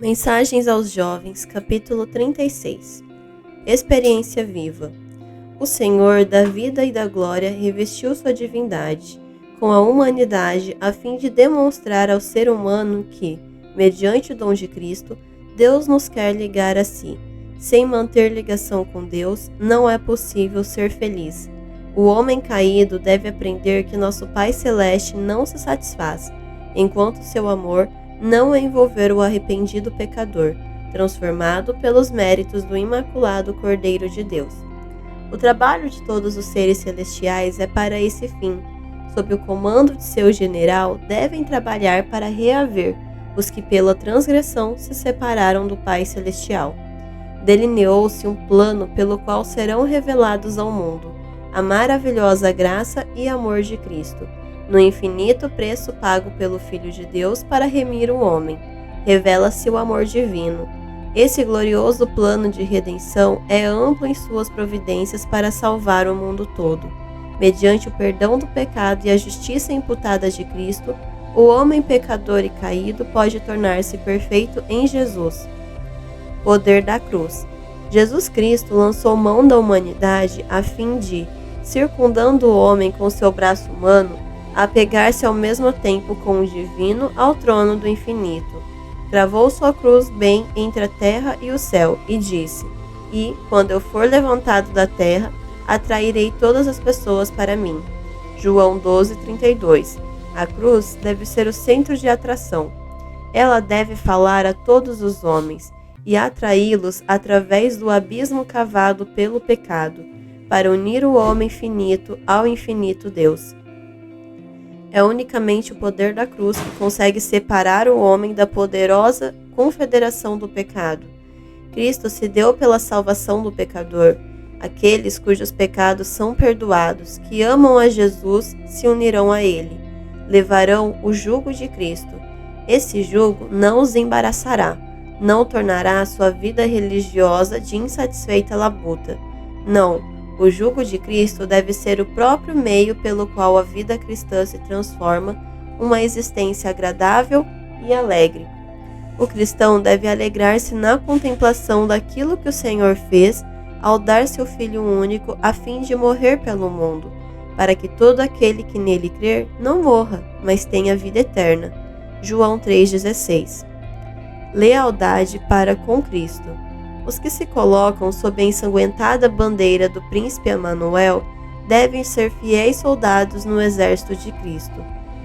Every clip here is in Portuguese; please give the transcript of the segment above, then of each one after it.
Mensagens aos Jovens, capítulo 36. Experiência viva. O Senhor da vida e da glória revestiu sua divindade com a humanidade a fim de demonstrar ao ser humano que, mediante o dom de Cristo, Deus nos quer ligar a si. Sem manter ligação com Deus, não é possível ser feliz. O homem caído deve aprender que nosso Pai Celeste não se satisfaz, enquanto seu amor não envolver o arrependido pecador, transformado pelos méritos do imaculado Cordeiro de Deus. O trabalho de todos os seres celestiais é para esse fim. Sob o comando de seu general, devem trabalhar para reaver os que pela transgressão se separaram do Pai Celestial. Delineou-se um plano pelo qual serão revelados ao mundo a maravilhosa graça e amor de Cristo, no infinito preço pago pelo Filho de Deus para remir o homem. Revela-se o amor divino. Esse glorioso plano de redenção é amplo em suas providências para salvar o mundo todo. Mediante o perdão do pecado e a justiça imputada de Cristo, o homem pecador e caído pode tornar-se perfeito em Jesus. Poder da cruz. Jesus Cristo lançou mão da humanidade a fim de, circundando o homem com seu braço humano, apegar-se ao mesmo tempo com o divino ao trono do infinito. Travou sua cruz bem entre a terra e o céu e disse: "E, quando eu for levantado da terra, atrairei todas as pessoas para mim." João 12:32. A cruz deve ser o centro de atração. Ela deve falar a todos os homens e atraí-los através do abismo cavado pelo pecado, para unir o homem finito ao infinito Deus. É unicamente o poder da cruz que consegue separar o homem da poderosa confederação do pecado. Cristo se deu pela salvação do pecador. Aqueles cujos pecados são perdoados, que amam a Jesus, se unirão a Ele. Levarão o jugo de Cristo. Esse jugo não os embaraçará, não tornará a sua vida religiosa de insatisfeita labuta. Não. O jugo de Cristo deve ser o próprio meio pelo qual a vida cristã se transforma uma existência agradável e alegre. O cristão deve alegrar-se na contemplação daquilo que o Senhor fez ao dar seu Filho único a fim de morrer pelo mundo, para que todo aquele que nele crer não morra, mas tenha vida eterna. João 3,16. Lealdade para com Cristo. Os que se colocam sob a ensanguentada bandeira do príncipe Emanuel devem ser fiéis soldados no exército de Cristo.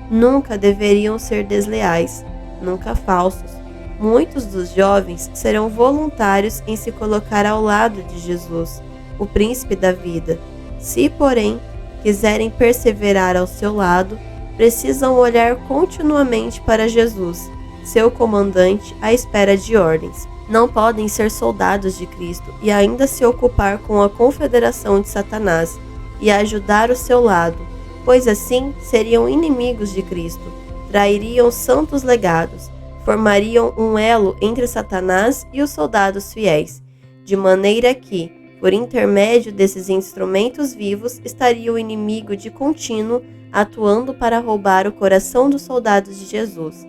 Nunca deveriam ser desleais, nunca falsos. Muitos dos jovens serão voluntários em se colocar ao lado de Jesus, o príncipe da vida. Se, porém, quiserem perseverar ao seu lado, precisam olhar continuamente para Jesus, seu comandante, à espera de ordens. Não podem ser soldados de Cristo e ainda se ocupar com a confederação de Satanás e ajudar o seu lado, pois assim seriam inimigos de Cristo, trairiam santos legados, formariam um elo entre Satanás e os soldados fiéis, de maneira que, por intermédio desses instrumentos vivos, estaria o inimigo de contínuo atuando para roubar o coração dos soldados de Jesus.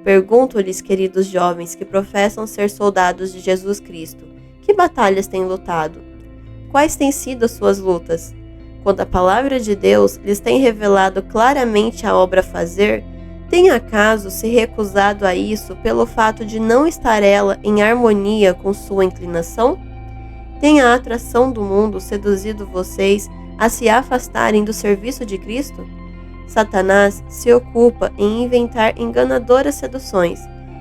Pergunto-lhes, queridos jovens que professam ser soldados de Jesus Cristo, que batalhas têm lutado? Quais têm sido as suas lutas? Quando a palavra de Deus lhes tem revelado claramente a obra a fazer, tem acaso se recusado a isso pelo fato de não estar ela em harmonia com sua inclinação? Tem a atração do mundo seduzido vocês a se afastarem do serviço de Cristo? Satanás se ocupa em inventar enganadoras seduções,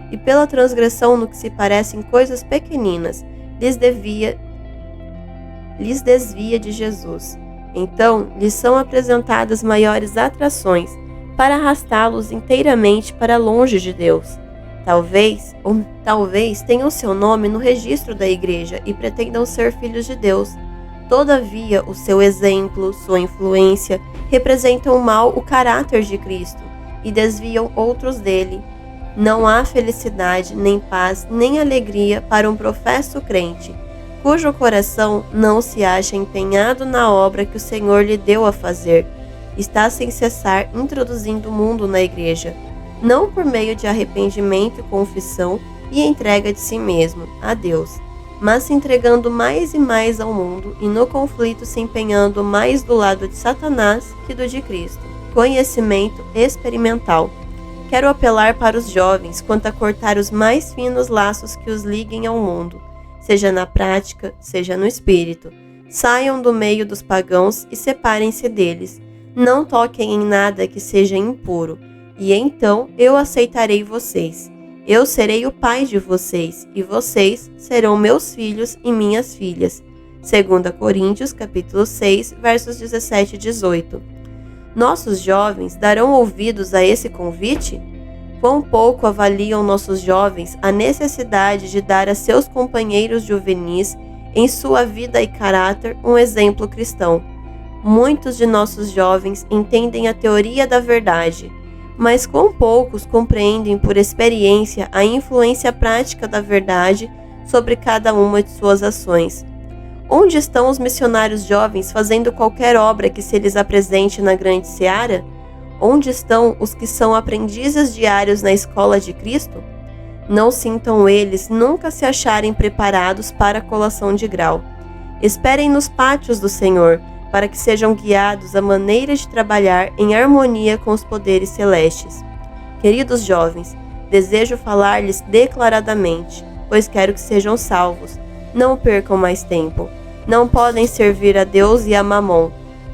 e pela transgressão no que se parecem coisas pequeninas, lhes desvia de Jesus. Então, lhes são apresentadas maiores atrações, para arrastá-los inteiramente para longe de Deus. Talvez tenham seu nome no registro da igreja e pretendam ser filhos de Deus. Todavia, o seu exemplo, sua influência, representam mal o caráter de Cristo e desviam outros dele. Não há felicidade, nem paz, nem alegria para um professo crente, cujo coração não se acha empenhado na obra que o Senhor lhe deu a fazer. Está sem cessar introduzindo o mundo na igreja, não por meio de arrependimento e confissão, e entrega de si mesmo a Deus, mas se entregando mais e mais ao mundo e no conflito se empenhando mais do lado de Satanás que do de Cristo. Conhecimento experimental. Quero apelar para os jovens quanto a cortar os mais finos laços que os liguem ao mundo, seja na prática, seja no espírito. Saiam do meio dos pagãos e separem-se deles. Não toquem em nada que seja impuro, e então eu aceitarei vocês. Eu serei o pai de vocês, e vocês serão meus filhos e minhas filhas. 2 Coríntios, capítulo 6, versos 17 e 18. Nossos jovens darão ouvidos a esse convite? Quão pouco avaliam nossos jovens a necessidade de dar a seus companheiros juvenis, em sua vida e caráter, um exemplo cristão. Muitos de nossos jovens entendem a teoria da verdade, mas quão poucos compreendem por experiência a influência prática da verdade sobre cada uma de suas ações. Onde estão os missionários jovens fazendo qualquer obra que se lhes apresente na grande seara? Onde estão os que são aprendizes diários na escola de Cristo? Não sintam eles nunca se acharem preparados para a colação de grau. Esperem nos pátios do Senhor, para que sejam guiados à maneira de trabalhar em harmonia com os poderes celestes. Queridos jovens, desejo falar-lhes declaradamente, pois quero que sejam salvos. Não percam mais tempo. Não podem servir a Deus e a Mamon.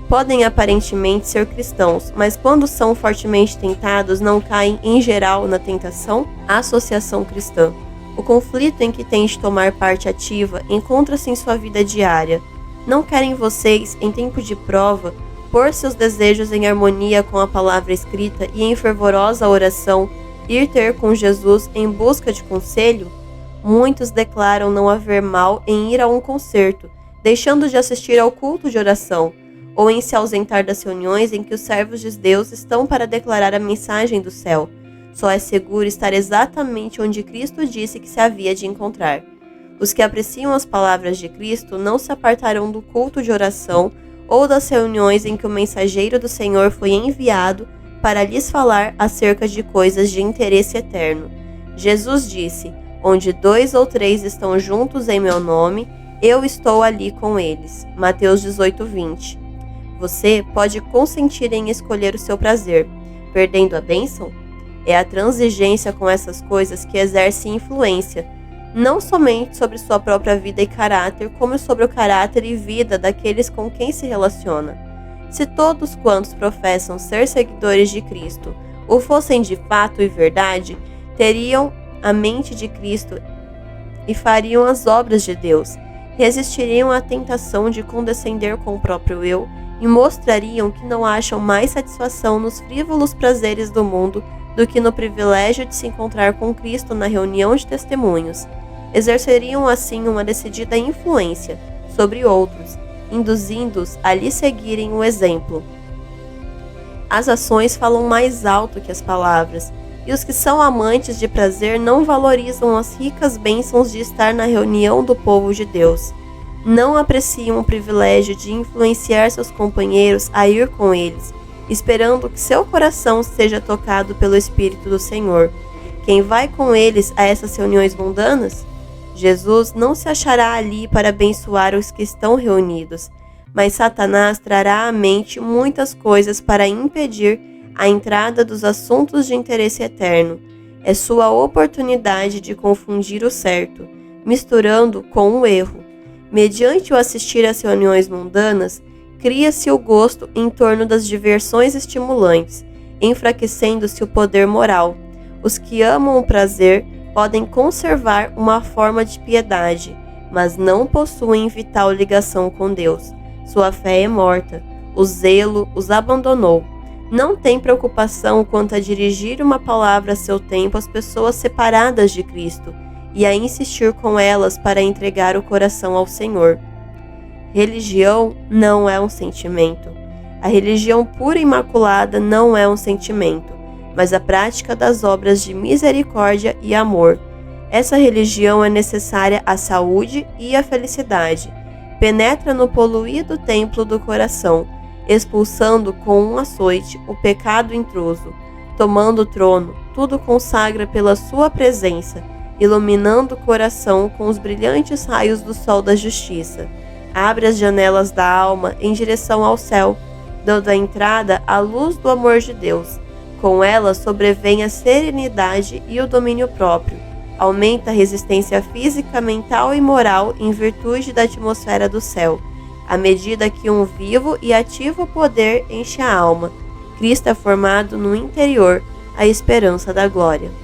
Podem aparentemente ser cristãos, mas quando são fortemente tentados, não caem em geral na tentação? Associação cristã. O conflito em que tem de tomar parte ativa encontra-se em sua vida diária. Não querem vocês, em tempo de prova, pôr seus desejos em harmonia com a palavra escrita e em fervorosa oração ir ter com Jesus em busca de conselho? Muitos declaram não haver mal em ir a um concerto, deixando de assistir ao culto de oração, ou em se ausentar das reuniões em que os servos de Deus estão para declarar a mensagem do céu. Só é seguro estar exatamente onde Cristo disse que se havia de encontrar. Os que apreciam as palavras de Cristo não se apartarão do culto de oração ou das reuniões em que o mensageiro do Senhor foi enviado para lhes falar acerca de coisas de interesse eterno. Jesus disse: onde 2 ou 3 estão juntos em meu nome, eu estou ali com eles. Mateus 18:20. Você pode consentir em escolher o seu prazer, perdendo a bênção? É a transigência com essas coisas que exerce influência, não somente sobre sua própria vida e caráter, como sobre o caráter e vida daqueles com quem se relaciona. Se todos quantos professam ser seguidores de Cristo o fossem de fato e verdade, teriam a mente de Cristo e fariam as obras de Deus, resistiriam à tentação de condescender com o próprio eu e mostrariam que não acham mais satisfação nos frívolos prazeres do mundo do que no privilégio de se encontrar com Cristo na reunião de testemunhos. Exerceriam assim uma decidida influência sobre outros, induzindo-os a lhe seguirem o exemplo. As ações falam mais alto que as palavras, e os que são amantes de prazer não valorizam as ricas bênçãos de estar na reunião do povo de Deus. Não apreciam o privilégio de influenciar seus companheiros a ir com eles, esperando que seu coração seja tocado pelo Espírito do Senhor. Quem vai com eles a essas reuniões mundanas? Jesus não se achará ali para abençoar os que estão reunidos, mas Satanás trará à mente muitas coisas para impedir a entrada dos assuntos de interesse eterno. É sua oportunidade de confundir o certo, misturando com o erro. Mediante o assistir às reuniões mundanas, cria-se o gosto em torno das diversões estimulantes, enfraquecendo-se o poder moral. Os que amam o prazer podem conservar uma forma de piedade, mas não possuem vital ligação com Deus. Sua fé é morta, o zelo os abandonou. Não tem preocupação quanto a dirigir uma palavra a seu tempo às pessoas separadas de Cristo e a insistir com elas para entregar o coração ao Senhor. Religião não é um sentimento. A religião pura e imaculada não é um sentimento, mas a prática das obras de misericórdia e amor. Essa religião é necessária à saúde e à felicidade. Penetra no poluído templo do coração, expulsando com um açoite o pecado intruso. Tomando o trono, tudo consagra pela sua presença, iluminando o coração com os brilhantes raios do sol da justiça. Abre as janelas da alma em direção ao céu, dando a entrada à luz do amor de Deus. Com ela sobrevém a serenidade e o domínio próprio. Aumenta a resistência física, mental e moral em virtude da atmosfera do céu, à medida que um vivo e ativo poder enche a alma. Cristo é formado no interior, a esperança da glória.